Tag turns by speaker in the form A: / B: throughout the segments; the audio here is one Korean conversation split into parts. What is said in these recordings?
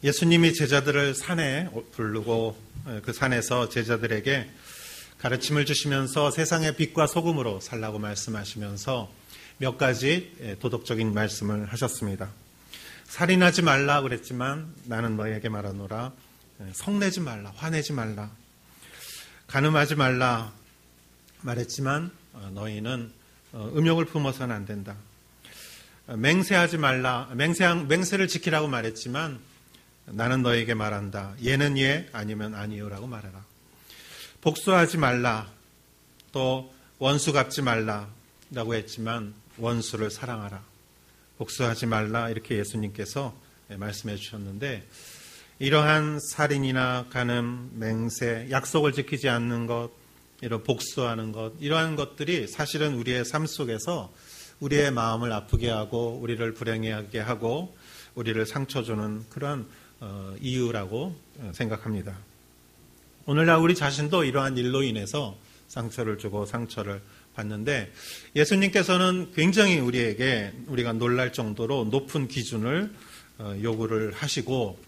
A: 예수님이 제자들을 산에 부르고 그 산에서 제자들에게 가르침을 주시면서 세상의 빛과 소금으로 살라고 말씀하시면서 몇 가지 도덕적인 말씀을 하셨습니다. 살인하지 말라 그랬지만 나는 너희에게 말하노라. 성내지 말라, 화내지 말라. 간음하지 말라 말했지만 너희는 음욕을 품어서는 안 된다. 맹세하지 말라, 맹세를 지키라고 말했지만 나는 너에게 말한다. 예는 예, 아니면 아니요라고 말해라. 복수하지 말라, 또 원수 갚지 말라라고 했지만 원수를 사랑하라. 복수하지 말라, 이렇게 예수님께서 말씀해 주셨는데, 이러한 살인이나 간음, 맹세, 약속을 지키지 않는 것, 이런 복수하는 것, 이러한 것들이 사실은 우리의 삶 속에서 우리의 마음을 아프게 하고 우리를 불행하게 하고 우리를 상처 주는 그런 이유라고 생각합니다. 오늘날 우리 자신도 이러한 일로 인해서 상처를 주고 상처를 받는데, 예수님께서는 굉장히 우리가 놀랄 정도로 높은 기준을 요구를 하시고,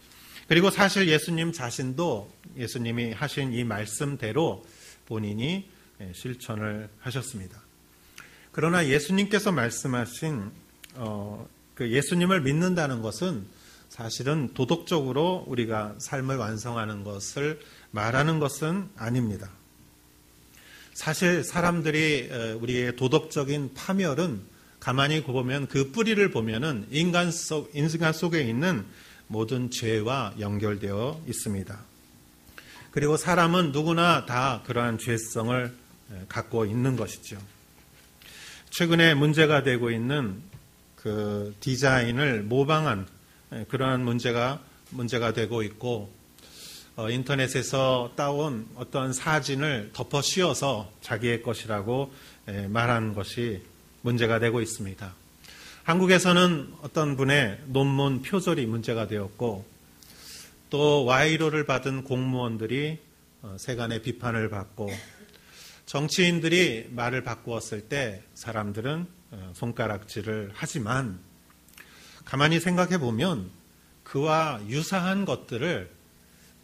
A: 그리고 사실 예수님 자신도 예수님이 하신 이 말씀대로 본인이 실천을 하셨습니다. 그러나 예수님께서 말씀하신 그 예수님을 믿는다는 것은 사실은 도덕적으로 우리가 삶을 완성하는 것을 말하는 것은 아닙니다. 사실 사람들이 우리의 도덕적인 파멸은 가만히 보면 그 뿌리를 보면은 인간 속에 있는 모든 죄와 연결되어 있습니다. 그리고 사람은 누구나 다 그러한 죄성을 갖고 있는 것이죠. 최근에 문제가 되고 있는 그 디자인을 모방한 그러한 문제가 되고 있고, 인터넷에서 따온 어떤 사진을 덮어 씌워서 자기의 것이라고 말하는 것이 문제가 되고 있습니다. 한국에서는 어떤 분의 논문 표절이 문제가 되었고, 또 와이로를 받은 공무원들이 세간의 비판을 받고, 정치인들이 말을 바꾸었을 때 사람들은 손가락질을 하지만, 가만히 생각해 보면 그와 유사한 것들을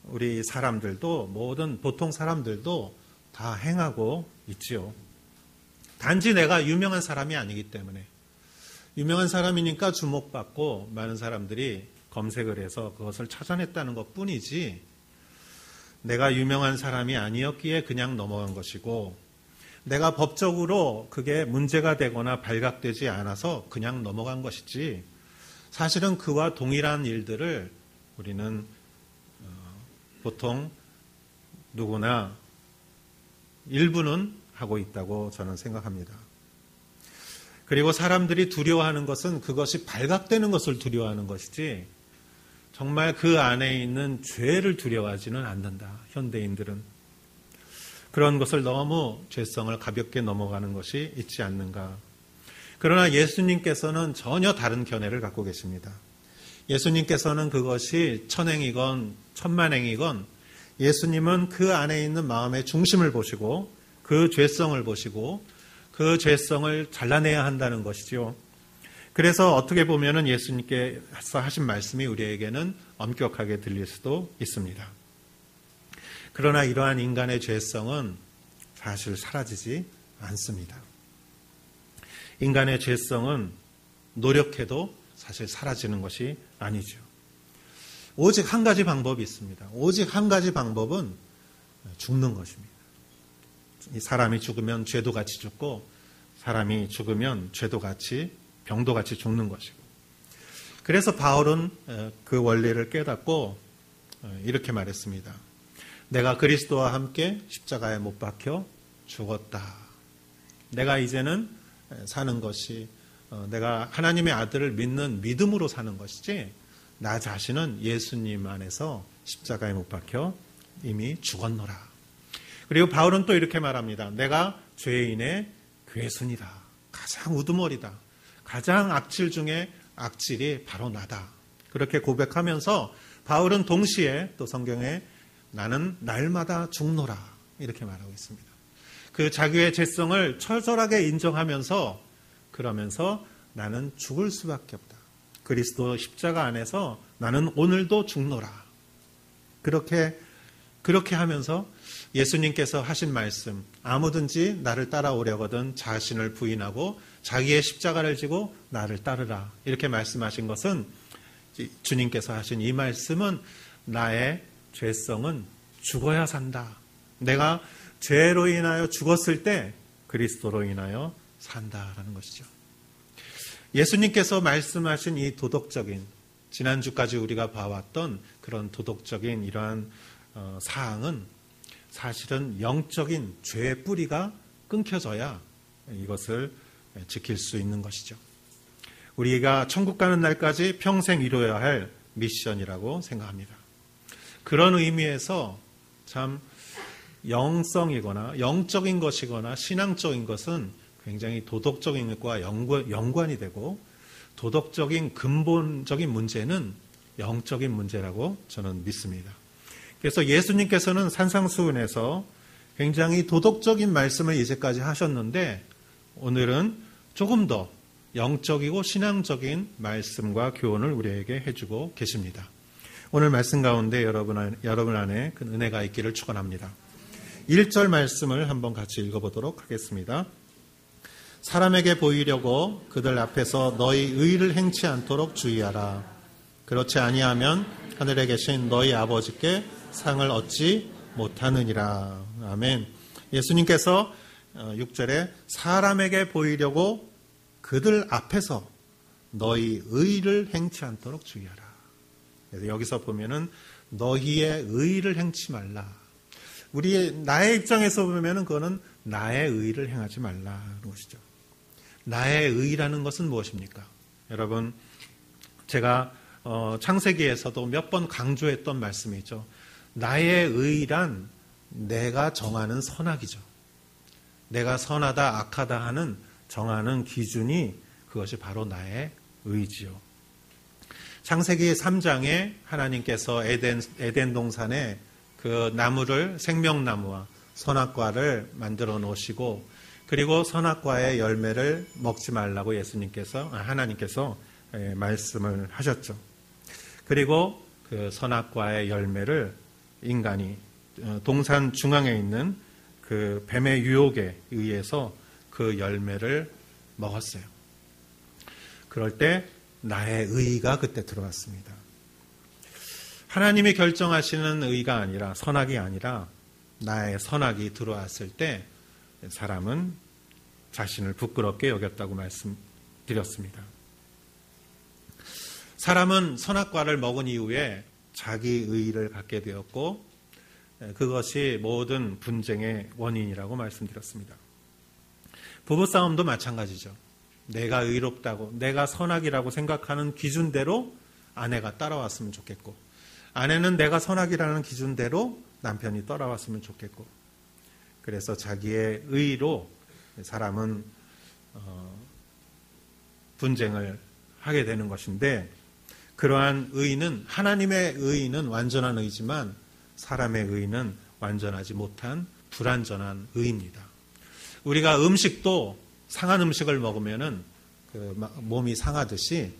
A: 우리 사람들도, 모든 보통 사람들도 다 행하고 있지요. 단지 내가 유명한 사람이 아니기 때문에, 유명한 사람이니까 주목받고 많은 사람들이 검색을 해서 그것을 찾아냈다는 것 뿐이지, 내가 유명한 사람이 아니었기에 그냥 넘어간 것이고, 내가 법적으로 그게 문제가 되거나 발각되지 않아서 그냥 넘어간 것이지, 사실은 그와 동일한 일들을 우리는 보통 누구나 일부는 하고 있다고 저는 생각합니다. 그리고 사람들이 두려워하는 것은 그것이 발각되는 것을 두려워하는 것이지, 정말 그 안에 있는 죄를 두려워하지는 않는다. 현대인들은 그런 것을 너무 죄성을 가볍게 넘어가는 것이 있지 않는가. 그러나 예수님께서는 전혀 다른 견해를 갖고 계십니다. 예수님께서는 그것이 천행이건 천만행이건 예수님은 그 안에 있는 마음의 중심을 보시고 그 죄성을 보시고 그 죄성을 잘라내야 한다는 것이죠. 그래서 어떻게 보면은 예수님께서 하신 말씀이 우리에게는 엄격하게 들릴 수도 있습니다. 그러나 이러한 인간의 죄성은 사실 사라지지 않습니다. 인간의 죄성은 노력해도 사실 사라지는 것이 아니죠. 오직 한 가지 방법이 있습니다. 오직 한 가지 방법은 죽는 것입니다. 이 사람이 죽으면 죄도 같이 죽고, 사람이 죽으면 죄도 같이, 병도 같이 죽는 것이고. 그래서 바울은 그 원리를 깨닫고 이렇게 말했습니다. 내가 그리스도와 함께 십자가에 못 박혀 죽었다. 내가 이제는 사는 것이 내가 하나님의 아들을 믿는 믿음으로 사는 것이지, 나 자신은 예수님 안에서 십자가에 못 박혀 이미 죽었노라. 그리고 바울은 또 이렇게 말합니다. 내가 죄인의 괴순이다. 가장 우두머리다. 가장 악질 중에 악질이 바로 나다. 그렇게 고백하면서 바울은 동시에 또 성경에 나는 날마다 죽노라 이렇게 말하고 있습니다. 그 자기의 죄성을 처절하게 인정하면서, 그러면서 나는 죽을 수밖에 없다. 그리스도 십자가 안에서 나는 오늘도 죽노라. 그렇게 하면서 예수님께서 하신 말씀, 아무든지 나를 따라오려거든 자신을 부인하고 자기의 십자가를 지고 나를 따르라. 이렇게 말씀하신 것은, 주님께서 하신 이 말씀은 나의 죄성은 죽어야 산다. 내가 죄로 인하여 죽었을 때 그리스도로 인하여 산다라는 것이죠. 예수님께서 말씀하신 이 도덕적인, 지난주까지 우리가 봐왔던 그런 도덕적인 이러한 사항은 사실은 영적인 죄의 뿌리가 끊겨져야 이것을 지킬 수 있는 것이죠. 우리가 천국 가는 날까지 평생 이루어야 할 미션이라고 생각합니다. 그런 의미에서 참 영성이거나 영적인 것이거나 신앙적인 것은 굉장히 도덕적인 것과 연관이 되고, 도덕적인 근본적인 문제는 영적인 문제라고 저는 믿습니다. 그래서 예수님께서는 산상수훈에서 굉장히 도덕적인 말씀을 이제까지 하셨는데, 오늘은 조금 더 영적이고 신앙적인 말씀과 교훈을 우리에게 해주고 계십니다. 오늘 말씀 가운데 여러분 안에 그 은혜가 있기를 축원합니다. 1절 말씀을 한번 같이 읽어보도록 하겠습니다. 사람에게 보이려고 그들 앞에서 너희 의를 행치 않도록 주의하라. 그렇지 아니하면 하늘에 계신 너희 아버지께 상을 얻지 못하느니라. 아멘. 예수님께서 6절에 사람에게 보이려고 그들 앞에서 너희 의를 행치 않도록 주의하라. 여기서 보면은 너희의 의를 행치 말라. 나의 입장에서 보면은 그거는 나의 의를 행하지 말라는 것이죠. 나의 의라는 것은 무엇입니까? 여러분, 제가 창세기에서도 몇 번 강조했던 말씀이죠. 나의 의란 내가 정하는 선악이죠. 내가 선하다 악하다 하는 정하는 기준이 그것이 바로 나의 의지요. 창세기 3장에 하나님께서 에덴 동산에 그 나무를, 생명나무와 선악과를 만들어 놓으시고, 그리고 선악과의 열매를 먹지 말라고 하나님께서 말씀을 하셨죠. 그리고 그 선악과의 열매를 인간이 동산 중앙에 있는 그 뱀의 유혹에 의해서 그 열매를 먹었어요. 그럴 때 나의 의가 그때 들어왔습니다. 하나님이 결정하시는 의가 아니라, 선악이 아니라 나의 선악이 들어왔을 때 사람은 자신을 부끄럽게 여겼다고 말씀드렸습니다. 사람은 선악과를 먹은 이후에 자기 의를 갖게 되었고, 그것이 모든 분쟁의 원인이라고 말씀드렸습니다. 부부싸움도 마찬가지죠. 내가 의롭다고, 내가 선악이라고 생각하는 기준대로 아내가 따라왔으면 좋겠고, 아내는 내가 선악이라는 기준대로 남편이 따라왔으면 좋겠고, 그래서 자기의 의로 사람은 분쟁을 하게 되는 것인데, 그러한 의는, 하나님의 의는 완전한 의지만 사람의 의는 완전하지 못한 불완전한 의입니다. 우리가 음식도 상한 음식을 먹으면은 그 몸이 상하듯이,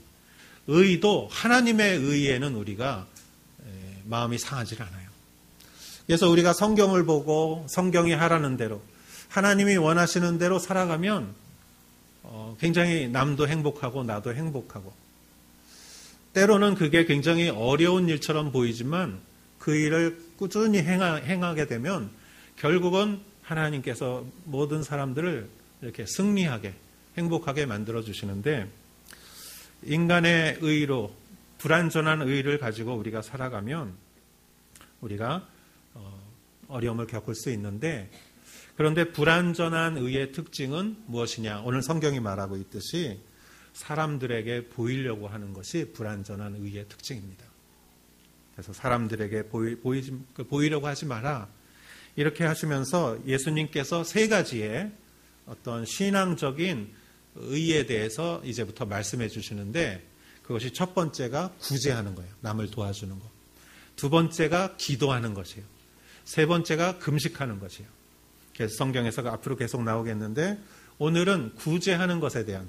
A: 의도 하나님의 의에는 우리가 마음이 상하지 않아요. 그래서 우리가 성경을 보고 성경이 하라는 대로, 하나님이 원하시는 대로 살아가면 굉장히 남도 행복하고 나도 행복하고, 때로는 그게 굉장히 어려운 일처럼 보이지만 그 일을 꾸준히 행하게 되면 결국은 하나님께서 모든 사람들을 이렇게 승리하게, 행복하게 만들어 주시는데, 인간의 의로, 불완전한 의를 가지고 우리가 살아가면 우리가 어려움을 겪을 수 있는데, 그런데 불완전한 의의 특징은 무엇이냐? 오늘 성경이 말하고 있듯이 사람들에게 보이려고 하는 것이 불완전한 의의 특징입니다. 그래서 사람들에게 보이려고 하지 마라. 이렇게 하시면서 예수님께서 세 가지의 어떤 신앙적인 의에 대해서 이제부터 말씀해 주시는데, 그것이 첫 번째가 구제하는 거예요. 남을 도와주는 것. 두 번째가 기도하는 것이에요. 세 번째가 금식하는 것이에요. 그래서 성경에서 앞으로 계속 나오겠는데, 오늘은 구제하는 것에 대한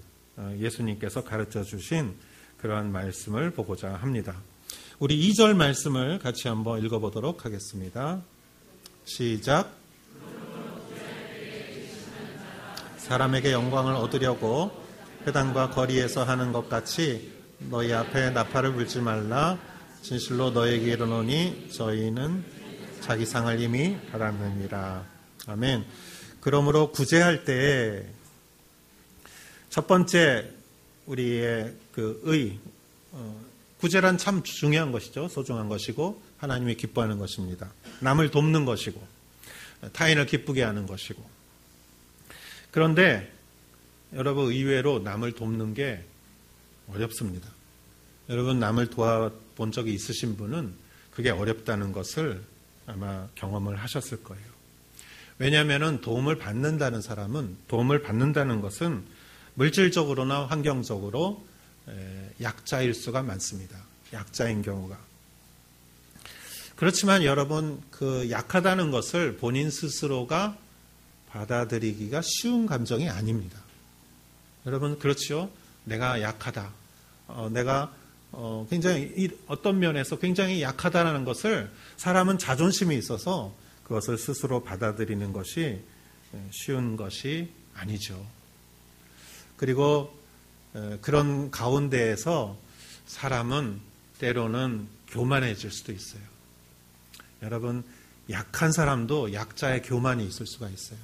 A: 예수님께서 가르쳐 주신 그러한 말씀을 보고자 합니다. 우리 2절 말씀을 같이 한번 읽어보도록 하겠습니다. 시작. 사람에게 영광을 얻으려고 회당과 거리에서 하는 것 같이 너희 앞에 나팔을 불지 말라. 진실로 너희에게 이르노니 저희는 자기 상을 이미 받았느니라. 아멘. 그러므로 구제할 때 첫 번째 우리의 구제란 참 중요한 것이죠. 소중한 것이고 하나님이 기뻐하는 것입니다. 남을 돕는 것이고 타인을 기쁘게 하는 것이고. 그런데 여러분, 의외로 남을 돕는 게 어렵습니다. 여러분, 남을 도와본 적이 있으신 분은 그게 어렵다는 것을 아마 경험을 하셨을 거예요. 왜냐하면 도움을 받는다는 것은 물질적으로나 환경적으로 약자일 수가 많습니다. 약자인 경우가. 그렇지만 여러분, 그 약하다는 것을 본인 스스로가 받아들이기가 쉬운 감정이 아닙니다. 여러분, 그렇죠? 내가 약하다. 내가 굉장히 어떤 면에서 굉장히 약하다는 것을 사람은 자존심이 있어서 그것을 스스로 받아들이는 것이 쉬운 것이 아니죠. 그리고 그런 가운데에서 사람은 때로는 교만해질 수도 있어요. 여러분, 약한 사람도 약자의 교만이 있을 수가 있어요.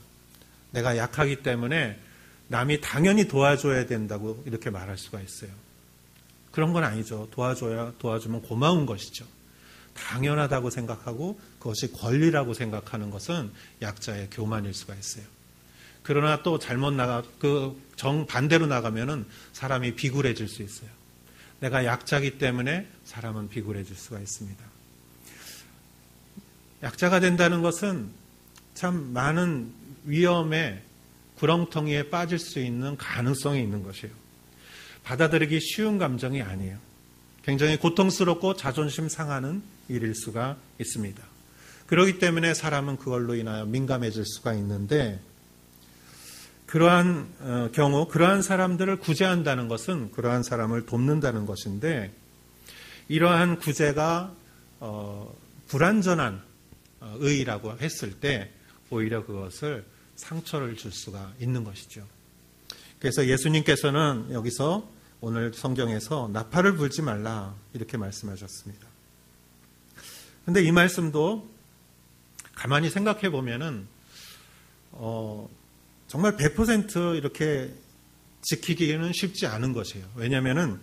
A: 내가 약하기 때문에 남이 당연히 도와줘야 된다고 이렇게 말할 수가 있어요. 그런 건 아니죠. 도와주면 고마운 것이죠. 당연하다고 생각하고 그것이 권리라고 생각하는 것은 약자의 교만일 수가 있어요. 그러나 또 정반대로 나가면은 사람이 비굴해질 수 있어요. 내가 약자기 때문에 사람은 비굴해질 수가 있습니다. 약자가 된다는 것은 참 많은 위험에 구렁텅이에 빠질 수 있는 가능성이 있는 것이에요. 받아들이기 쉬운 감정이 아니에요. 굉장히 고통스럽고 자존심 상하는 일일 수가 있습니다. 그렇기 때문에 사람은 그걸로 인하여 민감해질 수가 있는데, 그러한 경우 그러한 사람들을 구제한다는 것은 그러한 사람을 돕는다는 것인데, 이러한 구제가 불완전한 의의라고 했을 때 오히려 그것을 상처를 줄 수가 있는 것이죠. 그래서 예수님께서는 여기서 오늘 성경에서 나팔을 불지 말라 이렇게 말씀하셨습니다. 그런데 이 말씀도 가만히 생각해 보면은 정말 100% 이렇게 지키기는 쉽지 않은 것이에요. 왜냐하면은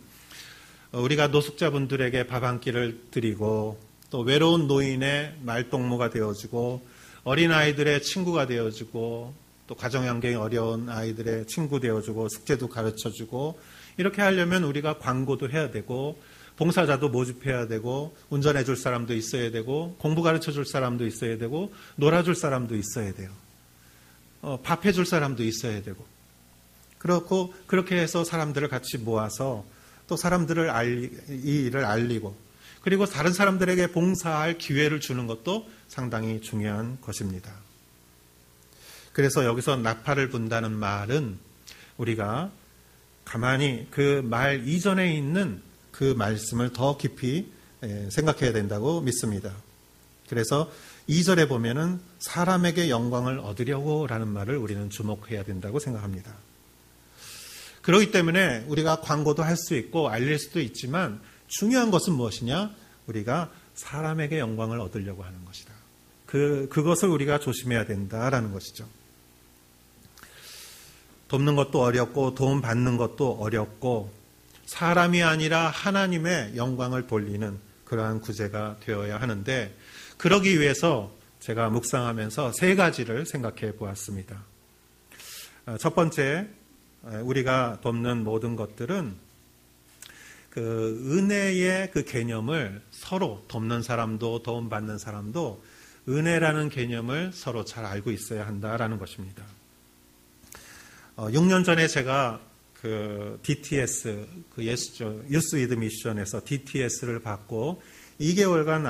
A: 우리가 노숙자분들에게 밥 한 끼를 드리고 또 외로운 노인의 말동무가 되어주고 어린아이들의 친구가 되어주고 또 가정환경이 어려운 아이들의 친구 되어주고 숙제도 가르쳐주고 이렇게 하려면 우리가 광고도 해야 되고 봉사자도 모집해야 되고 운전해 줄 사람도 있어야 되고 공부 가르쳐 줄 사람도 있어야 되고 놀아줄 사람도 있어야 돼요. 밥 해줄 사람도 있어야 되고 그렇고 그렇게 해서 사람들을 같이 모아서 또 사람들을 이 일을 알리고 그리고 다른 사람들에게 봉사할 기회를 주는 것도 상당히 중요한 것입니다. 그래서 여기서 나팔을 분다는 말은 우리가 가만히 그 말 이전에 있는 그 말씀을 더 깊이 생각해야 된다고 믿습니다. 그래서 2절에 보면은 사람에게 영광을 얻으려고 라는 말을 우리는 주목해야 된다고 생각합니다. 그렇기 때문에 우리가 광고도 할 수 있고 알릴 수도 있지만 중요한 것은 무엇이냐? 우리가 사람에게 영광을 얻으려고 하는 것이다. 그것을 우리가 조심해야 된다라는 것이죠. 돕는 것도 어렵고 도움 받는 것도 어렵고 사람이 아니라 하나님의 영광을 돌리는 그러한 구제가 되어야 하는데 그러기 위해서 제가 묵상하면서 3가지를 생각해 보았습니다. 첫 번째, 우리가 돕는 모든 것들은 그 은혜의 그 개념을 서로 돕는 사람도 도움받는 사람도 은혜라는 개념을 서로 잘 알고 있어야 한다라는 것입니다. 6년 전에 제가 그 DTS, 그 유스 위드 미션에서 DTS를 받고 2개월간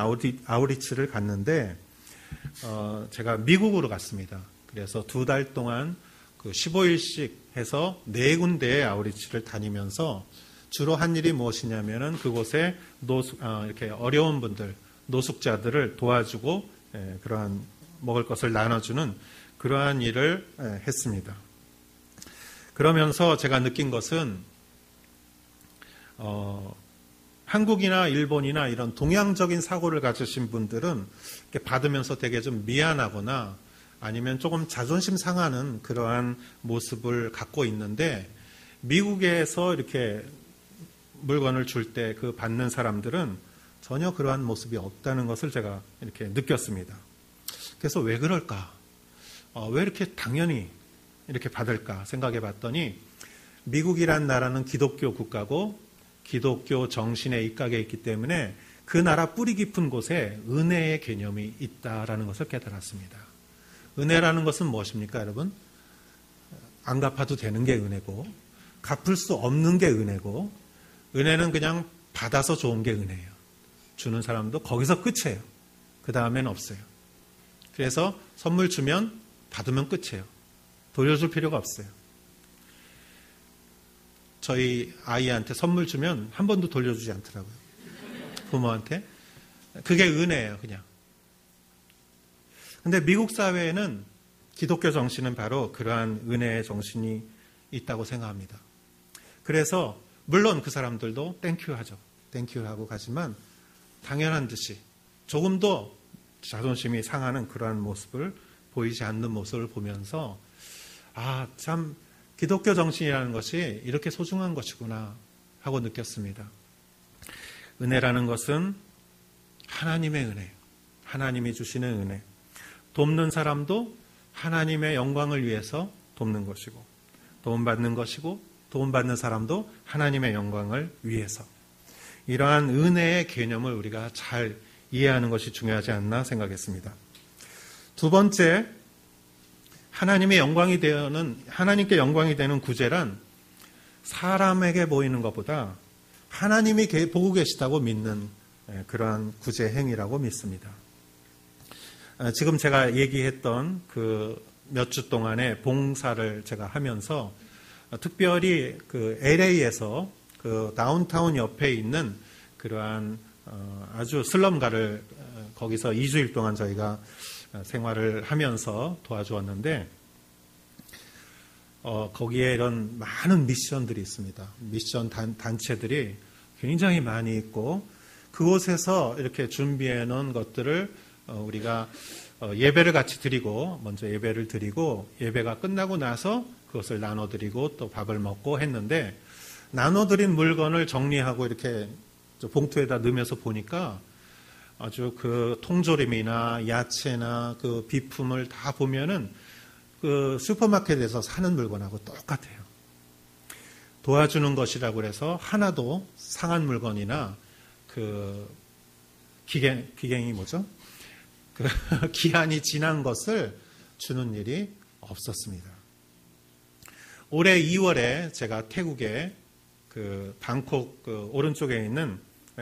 A: 아우리치를 갔는데, 제가 미국으로 갔습니다. 그래서 2달 동안 그 15일씩 해서 4군데의 아우리치를 다니면서 주로 한 일이 무엇이냐면은 그곳에 이렇게 어려운 분들, 노숙자들을 도와주고 그러한 먹을 것을 나눠주는 그러한 일을 했습니다. 그러면서 제가 느낀 것은 한국이나 일본이나 이런 동양적인 사고를 가지신 분들은 이렇게 받으면서 되게 좀 미안하거나 아니면 조금 자존심 상하는 그러한 모습을 갖고 있는데, 미국에서 이렇게 물건을 줄 때 그 받는 사람들은 전혀 그러한 모습이 없다는 것을 제가 이렇게 느꼈습니다. 그래서 왜 그럴까? 왜 이렇게 당연히 이렇게 받을까 생각해 봤더니, 미국이란 나라는 기독교 국가고 기독교 정신에 입각해 있기 때문에 그 나라 뿌리 깊은 곳에 은혜의 개념이 있다라는 것을 깨달았습니다. 은혜라는 것은 무엇입니까, 여러분? 안 갚아도 되는 게 은혜고, 갚을 수 없는 게 은혜고, 은혜는 그냥 받아서 좋은 게 은혜예요. 주는 사람도 거기서 끝이에요. 그 다음엔 없어요. 그래서 선물 주면 받으면 끝이에요. 돌려줄 필요가 없어요. 저희 아이한테 선물 주면 한 번도 돌려주지 않더라고요. 부모한테. 그게 은혜예요, 그냥. 근데 미국 사회에는 기독교 정신은 바로 그러한 은혜의 정신이 있다고 생각합니다. 그래서 물론 그 사람들도 땡큐 하죠. 땡큐 하고 가지만 당연한 듯이 조금도 자존심이 상하는 그러한 모습을 보이지 않는 모습을 보면서 참 기독교 정신이라는 것이 이렇게 소중한 것이구나 하고 느꼈습니다. 은혜라는 것은 하나님의 은혜, 하나님이 주시는 은혜. 돕는 사람도 하나님의 영광을 위해서 돕는 것이고, 도움받는 것이고, 도움받는 사람도 하나님의 영광을 위해서. 이러한 은혜의 개념을 우리가 잘 이해하는 것이 중요하지 않나 생각했습니다. 두 번째, 하나님께 영광이 되는 구제란 사람에게 보이는 것보다 하나님이 보고 계시다고 믿는 그러한 구제 행위라고 믿습니다. 지금 제가 얘기했던 그 몇 주 동안의 봉사를 제가 하면서 특별히 그 LA에서 그 다운타운 옆에 있는 그러한 아주 슬럼가를 거기서 2주일 동안 저희가 생활을 하면서 도와주었는데, 거기에 이런 많은 미션들이 있습니다. 미션 단체들이 굉장히 많이 있고, 그곳에서 이렇게 준비해 놓은 것들을 우리가 예배를 같이 드리고, 먼저 예배를 드리고, 예배가 끝나고 나서 그것을 나눠드리고 또 밥을 먹고 했는데, 나눠드린 물건을 정리하고 이렇게 봉투에다 넣으면서 보니까 아주 그 통조림이나 야채나 그 비품을 다 보면은 그 슈퍼마켓에서 사는 물건하고 똑같아요. 도와주는 것이라고 해서 하나도 상한 물건이나 그 기갱이 뭐죠? 그 기한이 지난 것을 주는 일이 없었습니다. 올해 2월에 제가 태국에 그 방콕 그 오른쪽에 있는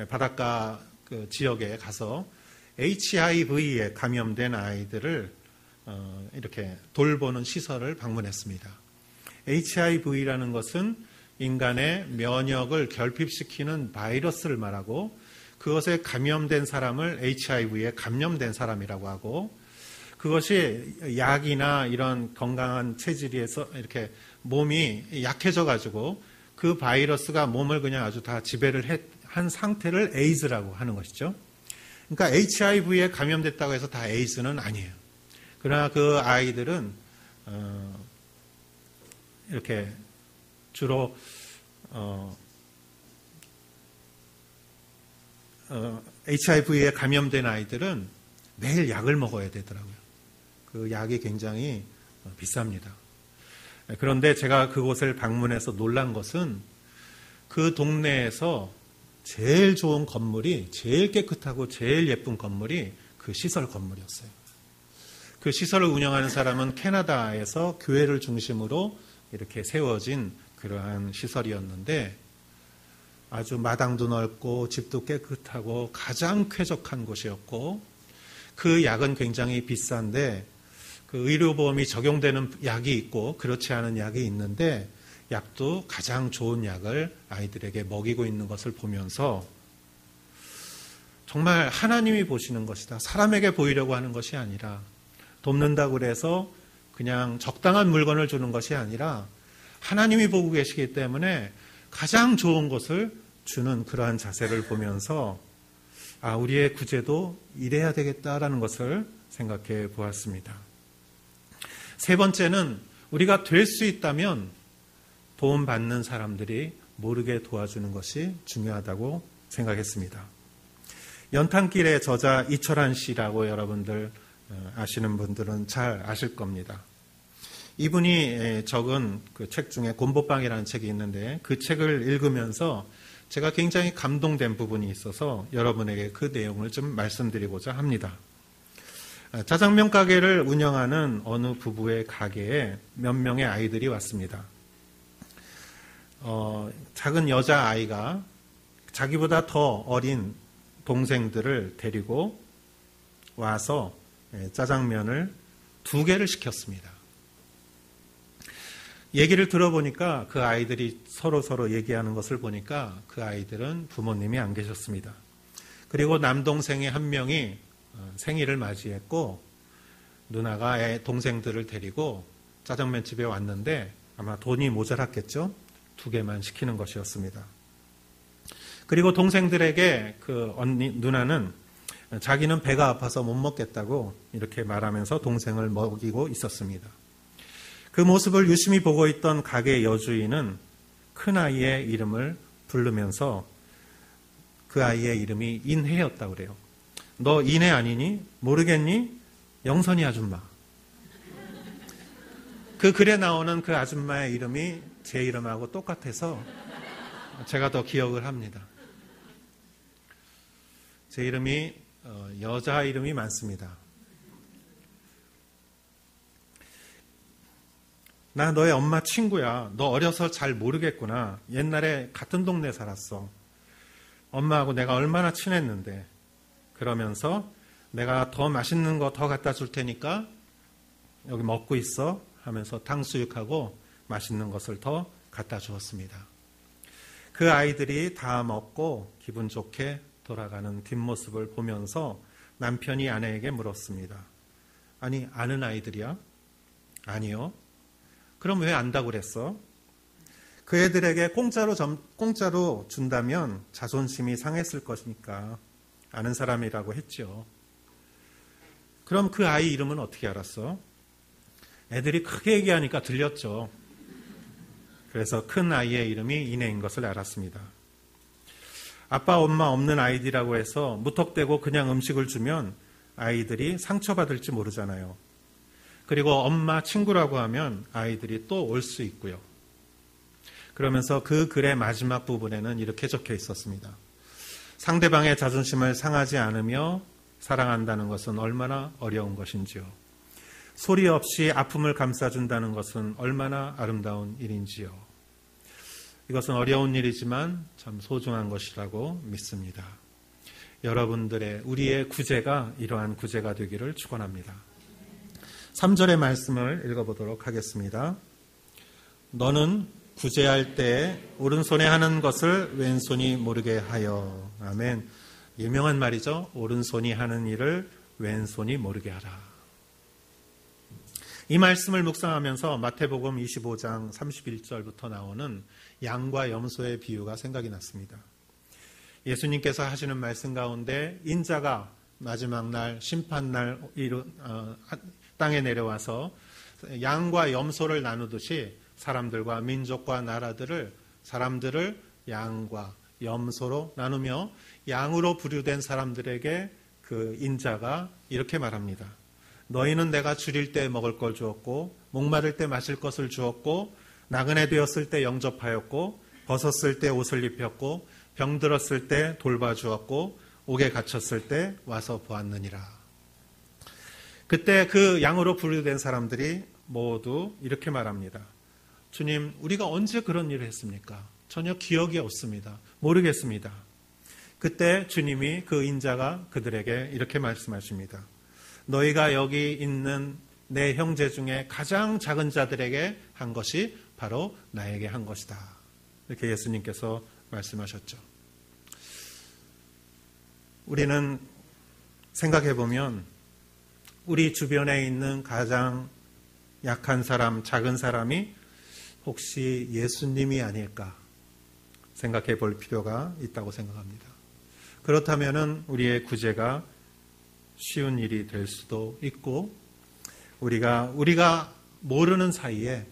A: 바닷가 그 지역에 가서 HIV에 감염된 아이들을 이렇게 돌보는 시설을 방문했습니다. HIV라는 것은 인간의 면역을 결핍시키는 바이러스를 말하고, 그것에 감염된 사람을 HIV에 감염된 사람이라고 하고, 그것이 약이나 이런 건강한 체질에서 이렇게 몸이 약해져 가지고 그 바이러스가 몸을 그냥 아주 다 지배를 한 상태를 에이즈라고 하는 것이죠. 그러니까 HIV에 감염됐다고 해서 다 에이즈는 아니에요. 그러나 그 아이들은 이렇게 주로 HIV에 감염된 아이들은 매일 약을 먹어야 되더라고요. 그 약이 굉장히 비쌉니다. 그런데 제가 그곳을 방문해서 놀란 것은 그 동네에서 제일 좋은 건물이, 제일 깨끗하고 제일 예쁜 건물이 그 시설 건물이었어요. 그 시설을 운영하는 사람은 캐나다에서 교회를 중심으로 이렇게 세워진 그러한 시설이었는데, 아주 마당도 넓고 집도 깨끗하고 가장 쾌적한 곳이었고, 그 약은 굉장히 비싼데 그 의료보험이 적용되는 약이 있고 그렇지 않은 약이 있는데, 약도 가장 좋은 약을 아이들에게 먹이고 있는 것을 보면서 정말 하나님이 보시는 것이다. 사람에게 보이려고 하는 것이 아니라, 돕는다고 그래서 그냥 적당한 물건을 주는 것이 아니라 하나님이 보고 계시기 때문에 가장 좋은 것을 주는 그러한 자세를 보면서 우리의 구제도 이래야 되겠다라는 것을 생각해 보았습니다. 세 번째는 우리가 될 수 있다면 도움받는 사람들이 모르게 도와주는 것이 중요하다고 생각했습니다. 연탄길의 저자 이철환 씨라고 여러분들 아시는 분들은 잘 아실 겁니다. 이분이 적은 그 책 중에 곰보빵이라는 책이 있는데 그 책을 읽으면서 제가 굉장히 감동된 부분이 있어서 여러분에게 그 내용을 좀 말씀드리고자 합니다. 짜장면 가게를 운영하는 어느 부부의 가게에 몇 명의 아이들이 왔습니다. 작은 여자아이가 자기보다 더 어린 동생들을 데리고 와서 짜장면을 2개를 시켰습니다. 얘기를 들어보니까 그 아이들이 서로 얘기하는 것을 보니까 그 아이들은 부모님이 안 계셨습니다. 그리고 남동생의 한 명이 생일을 맞이했고 누나가 동생들을 데리고 짜장면집에 왔는데 아마 돈이 모자랐겠죠? 2개만 시키는 것이었습니다. 그리고 동생들에게 그 누나는 자기는 배가 아파서 못 먹겠다고 이렇게 말하면서 동생을 먹이고 있었습니다. 그 모습을 유심히 보고 있던 가게 여주인은 큰아이의 이름을 부르면서 그 아이의 이름이 인혜였다고 그래요. 너 인혜 아니니? 모르겠니? 영선이 아줌마. 그 글에 나오는 그 아줌마의 이름이 제 이름하고 똑같아서 제가 더 기억을 합니다. 제 이름이 여자 이름이 많습니다. 나 너의 엄마 친구야. 너 어려서 잘 모르겠구나. 옛날에 같은 동네 살았어. 엄마하고 내가 얼마나 친했는데. 그러면서 내가 더 맛있는 거 더 갖다 줄 테니까 여기 먹고 있어 하면서 탕수육하고 맛있는 것을 더 갖다 주었습니다. 그 아이들이 다 먹고 기분 좋게 돌아가는 뒷모습을 보면서 남편이 아내에게 물었습니다. 아니, 아는 아이들이야? 아니요. 그럼 왜 안다고 그랬어? 그 애들에게 공짜로 준다면 자존심이 상했을 것이니까 아는 사람이라고 했죠. 그럼 그 아이 이름은 어떻게 알았어? 애들이 크게 얘기하니까 들렸죠. 그래서 큰 아이의 이름이 인혜인 것을 알았습니다. 아빠, 엄마 없는 아이들이라고 해서 무턱대고 그냥 음식을 주면 아이들이 상처받을지 모르잖아요. 그리고 엄마 친구라고 하면 아이들이 또 올 수 있고요. 그러면서 그 글의 마지막 부분에는 이렇게 적혀 있었습니다. 상대방의 자존심을 상하지 않으며 사랑한다는 것은 얼마나 어려운 것인지요. 소리 없이 아픔을 감싸준다는 것은 얼마나 아름다운 일인지요. 이것은 어려운 일이지만 참 소중한 것이라고 믿습니다. 여러분들의 우리의 구제가 이러한 구제가 되기를 축원합니다. 3절의 말씀을 읽어보도록 하겠습니다. 너는 구제할 때 오른손에 하는 것을 왼손이 모르게 하여. 아멘. 유명한 말이죠. 오른손이 하는 일을 왼손이 모르게 하라. 이 말씀을 묵상하면서 마태복음 25장 31절부터 나오는 양과 염소의 비유가 생각이 났습니다. 예수님께서 하시는 말씀 가운데 인자가 마지막 날 심판날 땅에 내려와서 양과 염소를 나누듯이 사람들과 민족과 나라들을 사람들을 양과 염소로 나누며 양으로 분류된 사람들에게 그 인자가 이렇게 말합니다. 너희는 내가 줄일 때 먹을 걸 주었고 목마를 때 마실 것을 주었고 나그네 되었을 때 영접하였고 벗었을 때 옷을 입혔고 병들었을 때 돌봐주었고 옥에 갇혔을 때 와서 보았느니라. 그때 그 양으로 분류된 사람들이 모두 이렇게 말합니다. 주님, 우리가 언제 그런 일을 했습니까? 전혀 기억이 없습니다. 모르겠습니다. 그때 주님이 그 인자가 그들에게 이렇게 말씀하십니다. 너희가 여기 있는 내 형제 중에 가장 작은 자들에게 한 것이 바로 나에게 한 것이다. 이렇게 예수님께서 말씀하셨죠. 우리는 생각해보면 우리 주변에 있는 가장 약한 사람, 작은 사람이 혹시 예수님이 아닐까 생각해 볼 필요가 있다고 생각합니다. 그렇다면 우리의 구제가 쉬운 일이 될 수도 있고 우리가 모르는 사이에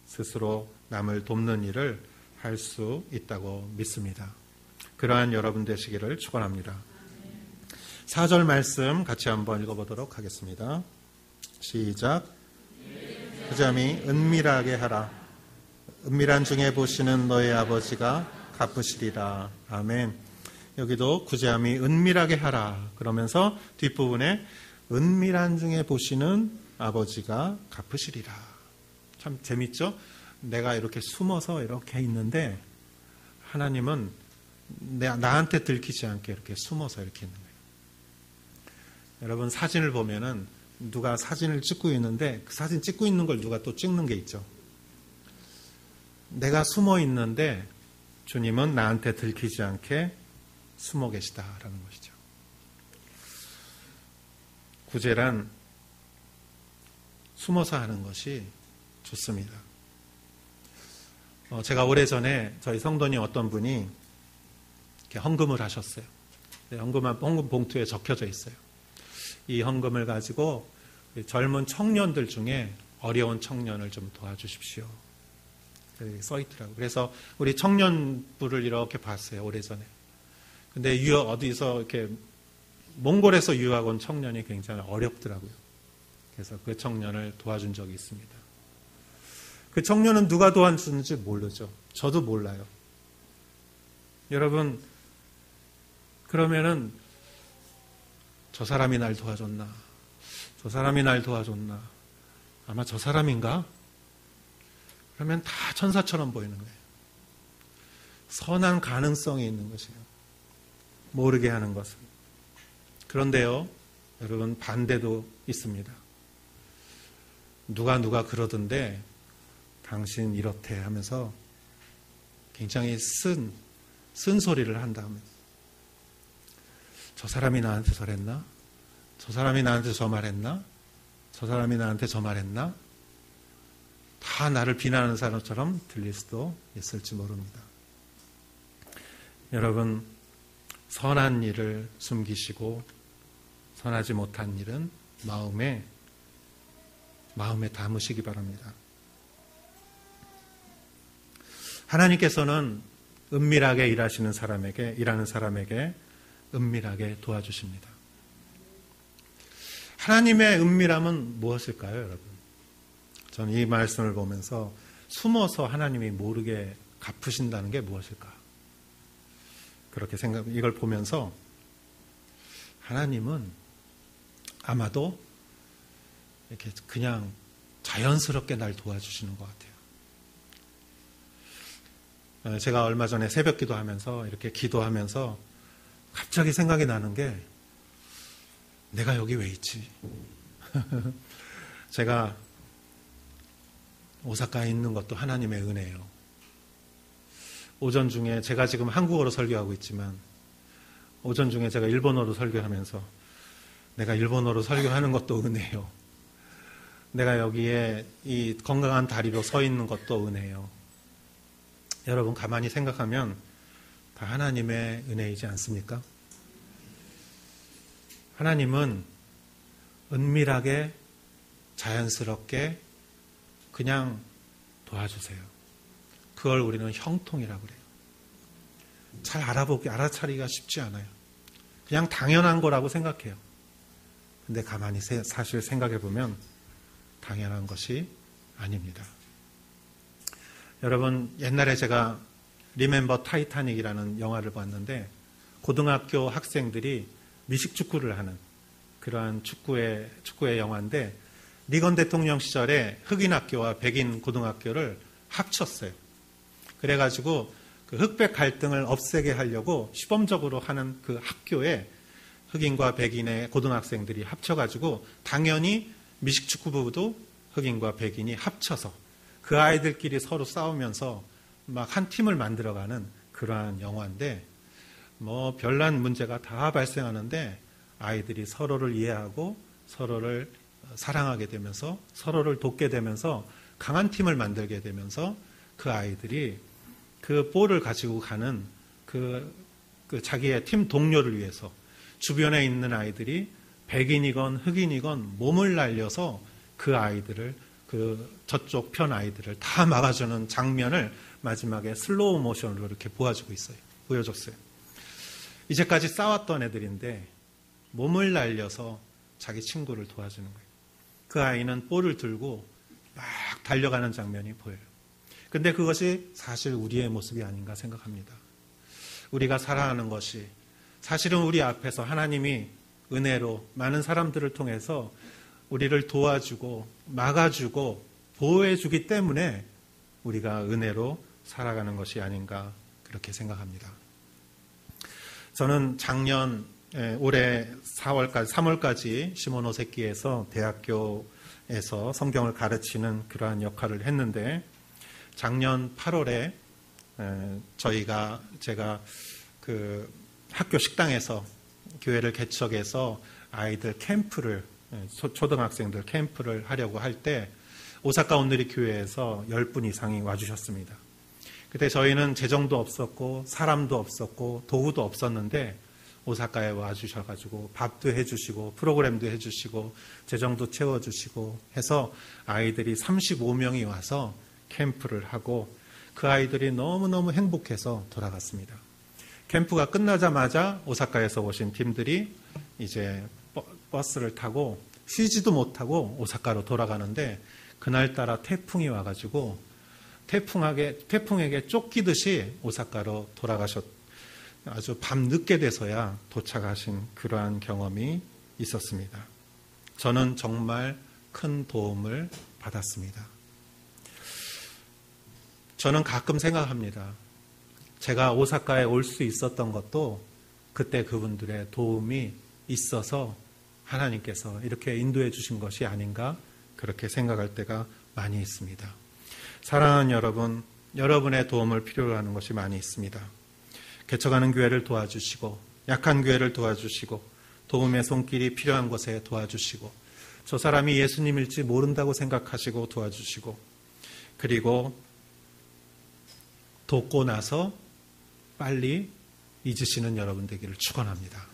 A: 스스로 남을 돕는 일을 할 수 있다고 믿습니다. 그러한 여러분 되시기를 축원합니다. 4절 말씀 같이 한번 읽어보도록 하겠습니다. 시작. 구제함이 은밀하게 하라. 은밀한 중에 보시는 너의 아버지가 갚으시리라. 아멘. 여기도 구제함이 은밀하게 하라. 그러면서 뒷부분에 은밀한 중에 보시는 아버지가 갚으시리라. 참 재밌죠? 내가 이렇게 숨어서 이렇게 있는데 하나님은 나한테 들키지 않게 이렇게 숨어서 이렇게 있는 거예요. 여러분 사진을 보면은 누가 사진을 찍고 있는데 그 사진 찍고 있는 걸 누가 또 찍는 게 있죠. 내가 숨어 있는데 주님은 나한테 들키지 않게 숨어 계시다라는 것이죠. 구제란 숨어서 하는 것이 좋습니다. 제가 오래전에 저희 성도님 어떤 분이 이렇게 헌금을 하셨어요. 헌금 봉투에 적혀져 있어요. 이 헌금을 가지고 젊은 청년들 중에 어려운 청년을 좀 도와주십시오. 써 있더라고요. 그래서 우리 청년부를 이렇게 봤어요. 오래전에. 근데 어디서 이렇게 몽골에서 유학 온 청년이 굉장히 어렵더라고요. 그래서 그 청년을 도와준 적이 있습니다. 그 청년은 누가 도와주는지 모르죠. 저도 몰라요. 여러분, 그러면은 저 사람이 날 도와줬나? 저 사람이 날 도와줬나? 아마 저 사람인가? 그러면 다 천사처럼 보이는 거예요. 선한 가능성이 있는 것이에요. 모르게 하는 것은. 그런데요, 여러분 반대도 있습니다. 누가 그러던데 당신 이렇대 하면서 굉장히 쓴 소리를 한다면 저 사람이 나한테 저랬나? 저 사람이 나한테 저 말했나? 저 사람이 나한테 저 말했나? 다 나를 비난하는 사람처럼 들릴 수도 있을지 모릅니다. 여러분, 선한 일을 숨기시고 선하지 못한 일은 마음에 담으시기 바랍니다. 하나님께서는 은밀하게 일하는 사람에게 은밀하게 도와주십니다. 하나님의 은밀함은 무엇일까요, 여러분? 저는 이 말씀을 보면서 숨어서 하나님이 모르게 갚으신다는 게 무엇일까? 그렇게 이걸 보면서 하나님은 아마도 이렇게 그냥 자연스럽게 날 도와주시는 것 같아요. 제가 얼마 전에 새벽 기도하면서 이렇게 기도하면서 갑자기 생각이 나는 게 내가 여기 왜 있지? 제가 오사카에 있는 것도 하나님의 은혜예요. 오전 중에 제가 지금 한국어로 설교하고 있지만 오전 중에 제가 일본어로 설교하면서 내가 일본어로 설교하는 것도 은혜예요. 내가 여기에 이 건강한 다리로 서 있는 것도 은혜예요. 여러분 가만히 생각하면 다 하나님의 은혜이지 않습니까? 하나님은 은밀하게 자연스럽게 그냥 도와주세요. 그걸 우리는 형통이라고 그래요. 잘 알아차리기가 쉽지 않아요. 그냥 당연한 거라고 생각해요. 근데 가만히 사실 생각해 보면 당연한 것이 아닙니다. 여러분, 옛날에 제가 리멤버 타이타닉이라는 영화를 봤는데 고등학교 학생들이 미식축구를 하는 그러한 축구의 영화인데 리건 대통령 시절에 흑인 학교와 백인 고등학교를 합쳤어요. 그래가지고 그 흑백 갈등을 없애게 하려고 시범적으로 하는 그 학교에 흑인과 백인의 고등학생들이 합쳐가지고 당연히 미식축구부도 흑인과 백인이 합쳐서 그 아이들끼리 서로 싸우면서 막 한 팀을 만들어가는 그러한 영화인데 뭐 별난 문제가 다 발생하는데 아이들이 서로를 이해하고 서로를 사랑하게 되면서 서로를 돕게 되면서 강한 팀을 만들게 되면서 그 아이들이 그 볼을 가지고 가는 그 자기의 팀 동료를 위해서 주변에 있는 아이들이 백인이건 흑인이건 몸을 날려서 그 아이들을 저쪽 편 아이들을 다 막아주는 장면을 마지막에 슬로우 모션으로 이렇게 보여줬어요. 이제까지 싸웠던 애들인데 몸을 날려서 자기 친구를 도와주는 거예요. 그 아이는 볼을 들고 막 달려가는 장면이 보여요. 근데 그것이 사실 우리의 모습이 아닌가 생각합니다. 우리가 살아가는 것이 사실은 우리 앞에서 하나님이 은혜로 많은 사람들을 통해서 우리를 도와주고 막아주고 보호해주기 때문에 우리가 은혜로 살아가는 것이 아닌가 그렇게 생각합니다. 저는 작년 올해 3월까지 시몬호세키에서 대학교에서 성경을 가르치는 그러한 역할을 했는데 작년 8월에 제가 그 학교 식당에서 교회를 개척해서 아이들 캠프를 초등학생들 캠프를 하려고 할 때 오사카 온누리 교회에서 10분 이상이 와주셨습니다. 그때 저희는 재정도 없었고 사람도 없었고 도구도 없었는데 오사카에 와주셔가지고 밥도 해주시고 프로그램도 해주시고 재정도 채워주시고 해서 아이들이 35명이 와서 캠프를 하고 그 아이들이 너무너무 행복해서 돌아갔습니다. 캠프가 끝나자마자 오사카에서 오신 팀들이 이제 버스를 타고 쉬지도 못하고 오사카로 돌아가는데 그날따라 태풍이 와가지고 태풍에게 쫓기듯이 오사카로 아주 밤 늦게 돼서야 도착하신 그러한 경험이 있었습니다. 저는 정말 큰 도움을 받았습니다. 저는 가끔 생각합니다. 제가 오사카에 올 수 있었던 것도 그때 그분들의 도움이 있어서 하나님께서 이렇게 인도해 주신 것이 아닌가 그렇게 생각할 때가 많이 있습니다. 사랑하는 여러분, 여러분의 도움을 필요로 하는 것이 많이 있습니다. 개척하는 교회를 도와주시고 약한 교회를 도와주시고 도움의 손길이 필요한 곳에 도와주시고 저 사람이 예수님일지 모른다고 생각하시고 도와주시고 그리고 돕고 나서 빨리 잊으시는 여러분 되기를 축원합니다.